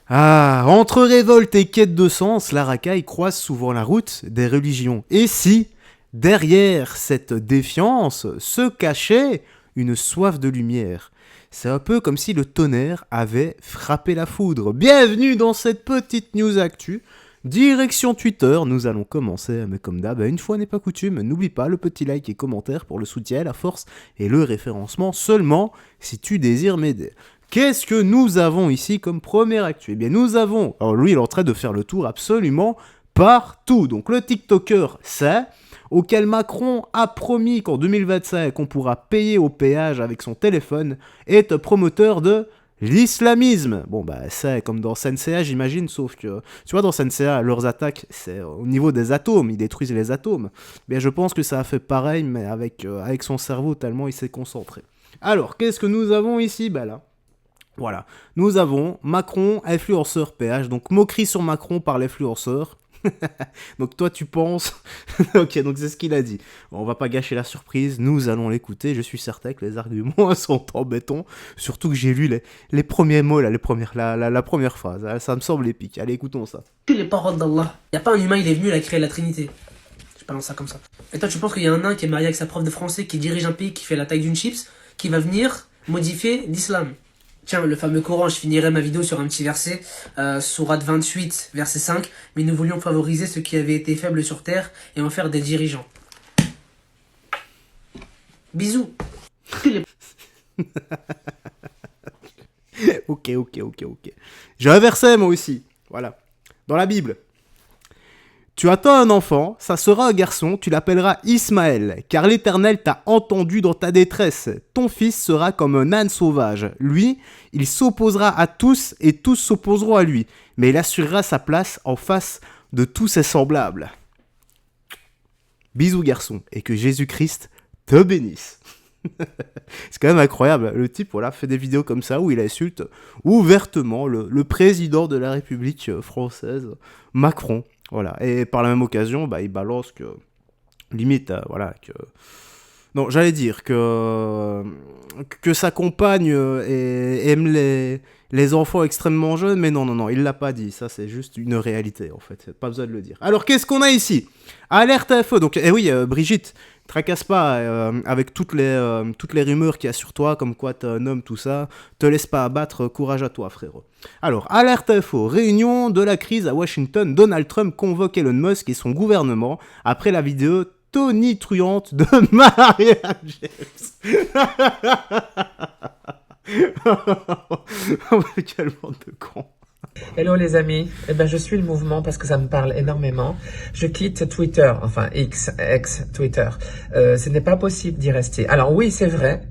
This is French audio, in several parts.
Ah, entre révolte et quête de sens, la racaille croise souvent la route des religions. Et si, derrière cette défiance, se cachait une soif de lumière? C'est un peu comme si le tonnerre avait frappé la foudre. Bienvenue dans cette petite news actu. Direction Twitter, nous allons commencer, mais comme d'hab, une fois n'est pas coutume, n'oublie pas le petit like et commentaire pour le soutien, la force et le référencement seulement si tu désires m'aider. Qu'est-ce que nous avons ici comme première actu? Eh bien, nous avons... Alors lui, il est en train de faire le tour absolument partout. Donc le TikToker, c'est... auquel Macron a promis qu'en 2025, on pourra payer au péage avec son téléphone, est promoteur de l'islamisme. Bon, bah, c'est comme dans Senseiya, j'imagine, sauf que, tu vois, dans Senseiya, leurs attaques, c'est au niveau des atomes, ils détruisent les atomes. Bien, je pense que ça a fait pareil, mais avec son cerveau, tellement il s'est concentré. Alors, qu'est-ce que nous avons ici? Bah là, voilà, nous avons Macron, influenceur PH, donc moquerie sur Macron par l'influenceur. Donc toi tu penses... Ok, donc c'est ce qu'il a dit. Bon, on va pas gâcher la surprise, nous allons l'écouter, je suis certain que les arguments sont en béton, surtout que j'ai lu les premiers mots, là, la première phrase, ça me semble épique. Allez, écoutons ça. Les paroles d'Allah. Y a pas un humain, il est venu, il a créé la Trinité. Je balance ça comme ça. Et toi, tu penses qu'il y a un nain qui est marié avec sa prof de français, qui dirige un pays qui fait la taille d'une chips, qui va venir modifier l'islam? Tiens, le fameux Coran, je finirai ma vidéo sur un petit verset, sourate 28, verset 5. Mais nous voulions favoriser ceux qui avaient été faibles sur terre et en faire des dirigeants. Bisous. Ok. J'ai un verset moi aussi, voilà, dans la Bible. Tu attends un enfant, ça sera un garçon, tu l'appelleras Ismaël, car l'Éternel t'a entendu dans ta détresse. Ton fils sera comme un âne sauvage. Lui, il s'opposera à tous et tous s'opposeront à lui, mais il assurera sa place en face de tous ses semblables. Bisous garçon, et que Jésus-Christ te bénisse. C'est quand même incroyable, le type voilà, fait des vidéos comme ça où il insulte ouvertement le président de la République française, Macron. Voilà. Et par la même occasion, bah, il balance que, limite, voilà, que... Non, j'allais dire que sa compagne aime les enfants extrêmement jeunes, mais non, il l'a pas dit. Ça, c'est juste une réalité, en fait. Pas besoin de le dire. Alors, qu'est-ce qu'on a ici? Alerte à feu. Donc, oui, Brigitte, tracasse pas avec toutes les rumeurs qu'il y a sur toi, comme quoi t'es un homme, tout ça. Te laisse pas abattre, courage à toi, frérot. Alors, alerte info, réunion de la crise à Washington, Donald Trump convoque Elon Musk et son gouvernement après la vidéo tonitruante de Marianne James. Quel bande de cons. Hello les amis, je suis le mouvement parce que ça me parle énormément. Je quitte Twitter, enfin X Twitter. Ce n'est pas possible d'y rester. Alors oui, c'est vrai.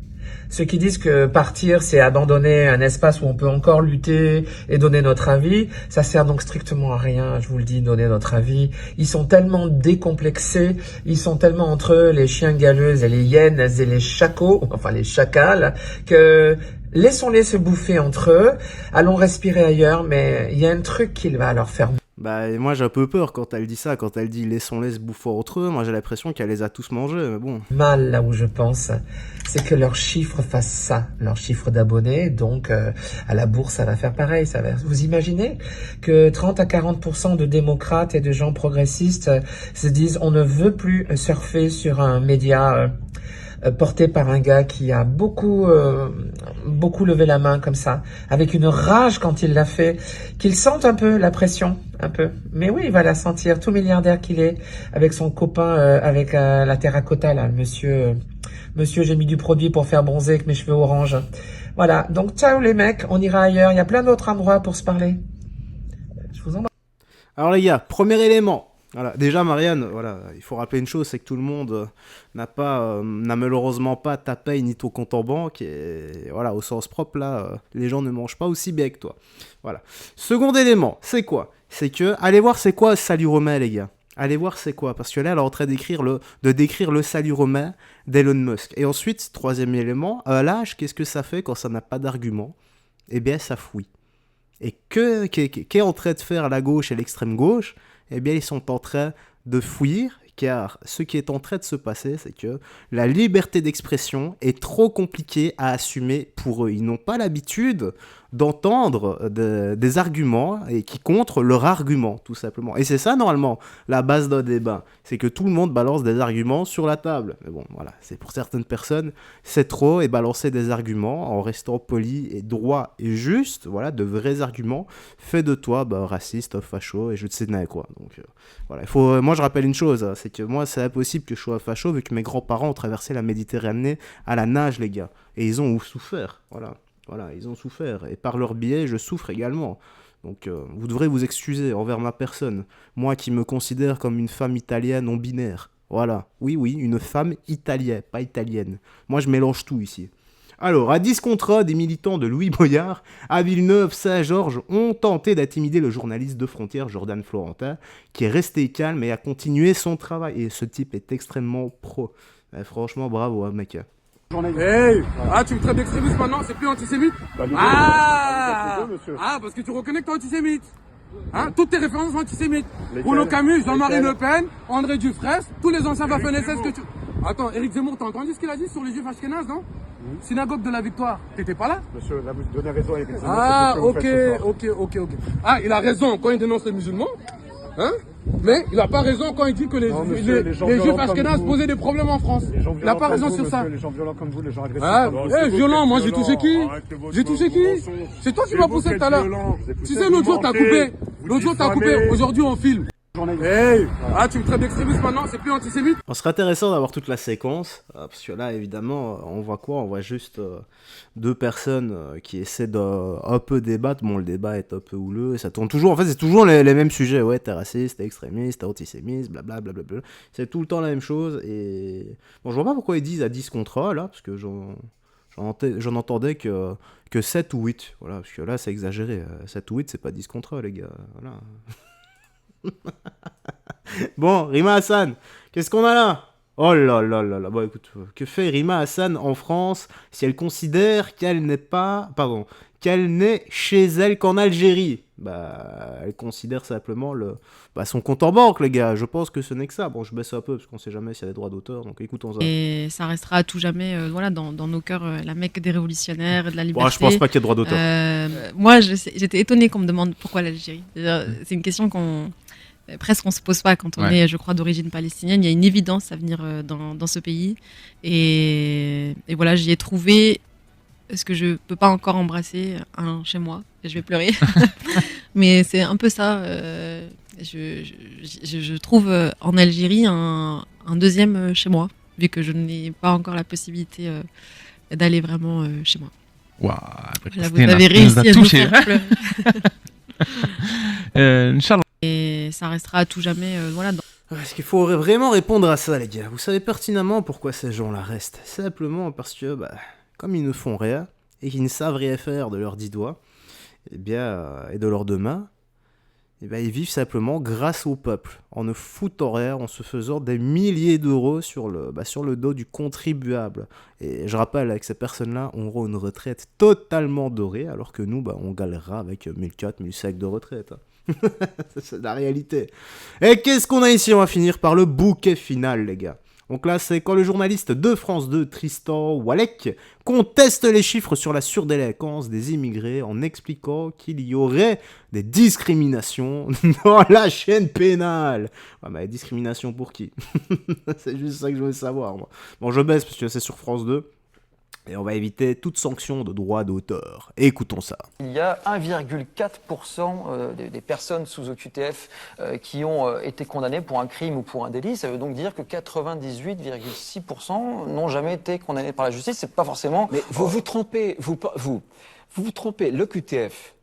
Ceux qui disent que partir, c'est abandonner un espace où on peut encore lutter et donner notre avis, ça sert donc strictement à rien, je vous le dis, donner notre avis. Ils sont tellement décomplexés, ils sont tellement entre eux, les chiens galeuses et les hyènes et les chacals, enfin les chacals, que laissons-les se bouffer entre eux, allons respirer ailleurs, mais il y a un truc qui va leur faire... Bah, moi j'ai un peu peur quand elle dit ça, quand elle dit laissons-les se bouffer entre eux, moi j'ai l'impression qu'elle les a tous mangés, mais bon. Mal là où je pense, c'est que leurs chiffres fassent ça, leurs chiffres d'abonnés, donc à la bourse ça va faire pareil. Vous imaginez que 30 à 40% de démocrates et de gens progressistes se disent on ne veut plus surfer sur un média porté par un gars qui a beaucoup levé la main comme ça, avec une rage quand il l'a fait, qu'il sente un peu la pression, un peu. Mais oui, il va la sentir, tout milliardaire qu'il est, avec son copain, avec la terracotta, là, monsieur, j'ai mis du produit pour faire bronzer avec mes cheveux orange. Voilà, donc ciao les mecs, on ira ailleurs, il y a plein d'autres endroits pour se parler. Je vous embrasse. Alors les gars, premier élément. Voilà. Déjà Marianne, voilà, il faut rappeler une chose, c'est que tout le monde n'a malheureusement pas ta paye ni ton compte en banque, et voilà, au sens propre là, les gens ne mangent pas aussi bien que toi. Voilà. Second élément, c'est quoi? C'est que, allez voir c'est quoi Salut Romain les gars. Allez voir c'est quoi, parce que là elle est en train de décrire le Salut Romain d'Elon Musk. Et ensuite, troisième élément, à l'âge, qu'est-ce que ça fait quand ça n'a pas d'argument? Eh bien ça fouille. Et qu'est en train de faire la gauche et l'extrême gauche? Eh bien, ils sont en train de fuir, car ce qui est en train de se passer, c'est que la liberté d'expression est trop compliquée à assumer pour eux. Ils n'ont pas l'habitude d'entendre des arguments et qui contre leur argument, tout simplement. Et c'est ça, normalement, la base d'un débat. C'est que tout le monde balance des arguments sur la table. Mais bon, voilà, c'est pour certaines personnes, c'est trop, et balancer des arguments en restant poli et droit et juste, voilà, de vrais arguments, fait de toi raciste, facho, et je ne sais quoi. Donc, voilà, moi, je rappelle une chose, hein, c'est que moi, c'est impossible que je sois facho, vu que mes grands-parents ont traversé la Méditerranée à la nage, les gars. Et ils ont souffert, voilà, ils ont souffert. Et par leur biais, je souffre également. Donc, vous devrez vous excuser envers ma personne. Moi qui me considère comme une femme italienne non binaire. Voilà. Oui, une femme italienne, pas italienne. Moi, je mélange tout ici. Alors, à 10 contre 1, des militants de Louis Boyard à Villeneuve-Saint-Georges ont tenté d'intimider le journaliste de Frontières, Jordan Florentin, qui est resté calme et a continué son travail. Et ce type est extrêmement pro. Franchement, bravo, hein, mec. Hey, tu me traites d'extrémiste maintenant, c'est plus antisémite? Parce que tu reconnais que t'es antisémite. Toutes tes références sont antisémites. Bruno Camus, Jean-Marie Le Pen, André Dufresne, tous les anciens Waffen-SS que tu... Attends, Éric Zemmour, t'as entendu ce qu'il a dit sur les juifs ashkénazes, non? Synagogue de la Victoire, t'étais pas là? Monsieur, là vous donnez raison à Éric Zemmour. Ok. Il a raison quand il dénonce les musulmans, mais il n'a pas raison quand il dit que les juifs ashkénazes posaient des problèmes en France. Il n'a pas raison sur ça. Les gens violents comme vous, les gens agressifs. Violent, moi j'ai touché qui? C'est toi qui m'as poussé tout à l'heure. Tu sais, l'autre jour t'as coupé. Aujourd'hui on filme. Hey, tu me traites d'extrémiste maintenant, c'est plus antisémite? Ce serait intéressant d'avoir toute la séquence, parce que là, évidemment, on voit quoi? On voit juste deux personnes qui essaient d'un peu débattre. Bon, le débat est un peu houleux, et ça tourne toujours, en fait, c'est toujours les mêmes sujets. Ouais, t'es raciste, t'es extrémiste, t'es antisémiste, blablabla. C'est tout le temps la même chose, et... Bon, je vois pas pourquoi ils disent à 10 contre 1, là, parce que j'en entendais que 7 ou 8, voilà, parce que là, c'est exagéré. 7 ou 8, c'est pas 10 contre 1, les gars, voilà. Bon, Rima Hassan, qu'est-ce qu'on a là? Oh là là là là. Bon, écoute, que fait Rima Hassan en France si elle considère qu'elle n'est chez elle qu'en Algérie? Elle considère simplement son compte en banque, les gars. Je pense que ce n'est que ça. Bon, je baisse un peu parce qu'on sait jamais s'il y a des droits d'auteur, donc écoutons ça. Et ça restera à tout jamais, dans nos cœurs, la Mecque des révolutionnaires, de la liberté. Bon, je pense pas qu'il y ait droit d'auteur. Moi, j'étais étonnée qu'on me demande pourquoi l'Algérie. C'est une question presque on se pose pas quand on est, je crois, d'origine palestinienne. Il y a une évidence à venir dans ce pays. Et voilà, j'y ai trouvé ce que je peux pas encore embrasser chez moi. Et je vais pleurer. Mais c'est un peu ça. Je trouve en Algérie un deuxième chez moi, vu que je n'ai pas encore la possibilité d'aller vraiment chez moi. Waouh, voilà, vous avez réussi à nous faire pleurer. Inch'Allah. Et ça restera à tout jamais, Est-ce qu'il faut vraiment répondre à ça, les gars? Vous savez pertinemment pourquoi ces gens-là restent. Simplement parce que, comme ils ne font rien, et qu'ils ne savent rien faire de leurs 10 doigts, et de leurs 2 mains, ils vivent simplement grâce au peuple, en ne foutant rien, en se faisant des milliers d'euros sur le dos du contribuable. Et je rappelle, avec ces personnes-là, on aura une retraite totalement dorée, alors que nous, on galérera avec 1004, 1005 de retraite. C'est la réalité. Et qu'est-ce qu'on a ici? On va finir par le bouquet final, les gars. Donc là, c'est quand le journaliste de France 2, Tristan Walek, conteste les chiffres sur la surdélinquance des immigrés en expliquant qu'il y aurait des discriminations dans la chaîne pénale. Mais discrimination pour qui? C'est juste ça que je veux savoir, moi. Bon, je baisse parce que c'est sur France 2. Et on va éviter toute sanction de droit d'auteur. Écoutons ça. Il y a 1,4% des personnes sous OQTF qui ont été condamnées pour un crime ou pour un délit. Ça veut donc dire que 98,6% n'ont jamais été condamnés par la justice. C'est pas forcément... Mais vous vous trompez, vous vous trompez. L'OQTF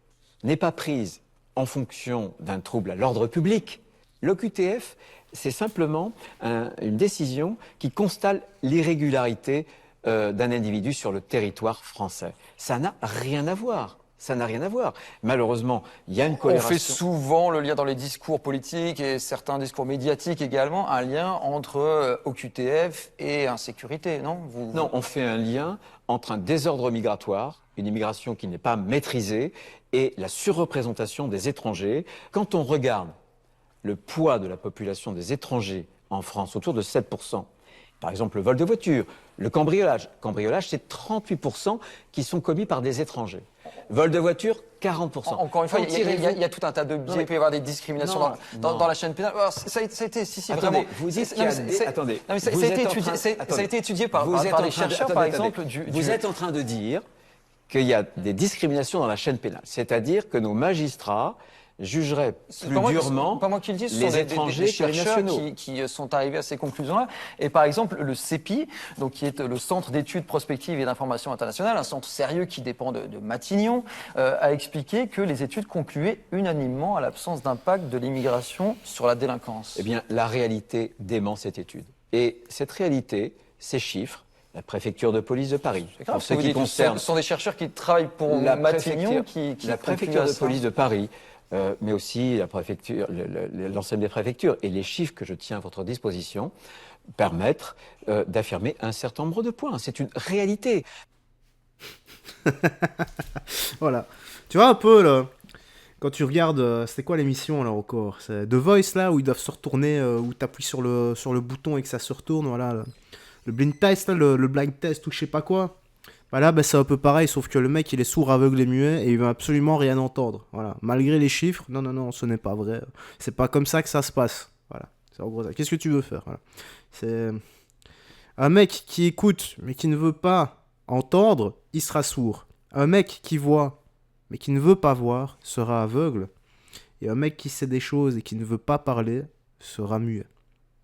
n'est pas prise en fonction d'un trouble à l'ordre public. L'OQTF, c'est simplement une décision qui constate l'irrégularité d'un individu sur le territoire français. Ça n'a rien à voir. Ça n'a rien à voir. Malheureusement, il y a une corrélation. On fait souvent le lien dans les discours politiques et certains discours médiatiques également, un lien entre OQTF et insécurité, non? Non, on fait un lien entre un désordre migratoire, une immigration qui n'est pas maîtrisée, et la surreprésentation des étrangers. Quand on regarde le poids de la population des étrangers en France, autour de 7%, par exemple, le vol de voiture, le cambriolage. Cambriolage, c'est 38% qui sont commis par des étrangers. Vol de voiture, 40%. Encore une fois, il Qu'en y a tout un tas de biais. Non, mais- Il peut y avoir des discriminations Non, dans la chaîne pénale. Alors, ça a été, si, Attendez, vraiment. vous dites qu'il y Non, a mais des... c'est- Attendez, non, mais ça vous a êtes été en étudié, train- ça a été étudié par Vous êtes par en des train de- chercheurs, attendez, par attendez. exemple. Vous êtes en train de dire qu'il y a des discriminations dans la chaîne pénale. C'est-à-dire que nos magistrats jugeraient C'est plus pas moi- durement c'est pas moi qui le dis, ce les sont étrangers des que les chercheurs nationaux. qui sont arrivés à ces conclusions-là. Et par exemple, le CEPI, donc qui est le Centre d'études prospectives et d'information internationale, un centre sérieux qui dépend de Matignon, a expliqué que les études concluaient unanimement à l'absence d'impact de l'immigration sur la délinquance. Eh bien, la réalité dément cette étude. Et cette réalité, ces chiffres, la préfecture de police de Paris, pour ce qui concerne Ce sont des chercheurs qui travaillent pour la Matignon, préfecture, qui la concluent préfecture à de ça. police de Paris, mais aussi la préfecture, l'ensemble des préfectures et les chiffres que je tiens à votre disposition permettent d'affirmer un certain nombre de points. C'est une réalité. Voilà. Tu vois un peu, là, quand tu regardes, c'était quoi l'émission, là, encore? C'est The Voice, là, où ils doivent se retourner, où t'appuies sur le bouton et que ça se retourne, voilà. Là. Le blind test, là, le blind test ou je sais pas quoi. Bah là, bah, c'est un peu pareil, sauf que le mec, il est sourd, aveugle et muet, et il veut absolument rien entendre. Voilà. Malgré les chiffres, non, ce n'est pas vrai. C'est pas comme ça que ça se passe. Voilà. C'est en gros ça. Qu'est-ce que tu veux faire? Voilà. C'est... Un mec qui écoute, mais qui ne veut pas entendre, il sera sourd. Un mec qui voit, mais qui ne veut pas voir, sera aveugle. Et un mec qui sait des choses et qui ne veut pas parler, sera muet.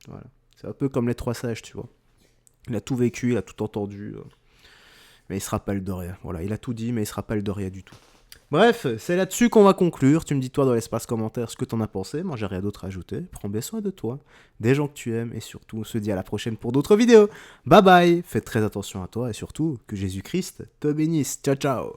Voilà. C'est un peu comme les trois sages, tu vois. Il a tout vécu, il a tout entendu, mais il se rappelle de rien. Voilà, il a tout dit, mais il se rappelle de rien du tout. Bref, c'est là-dessus qu'on va conclure. Tu me dis toi dans l'espace commentaire ce que t'en as pensé. Moi, j'ai rien d'autre à ajouter. Prends bien soin de toi, des gens que tu aimes, et surtout, on se dit à la prochaine pour d'autres vidéos. Bye bye, faites très attention à toi, et surtout, que Jésus-Christ te bénisse. Ciao, ciao.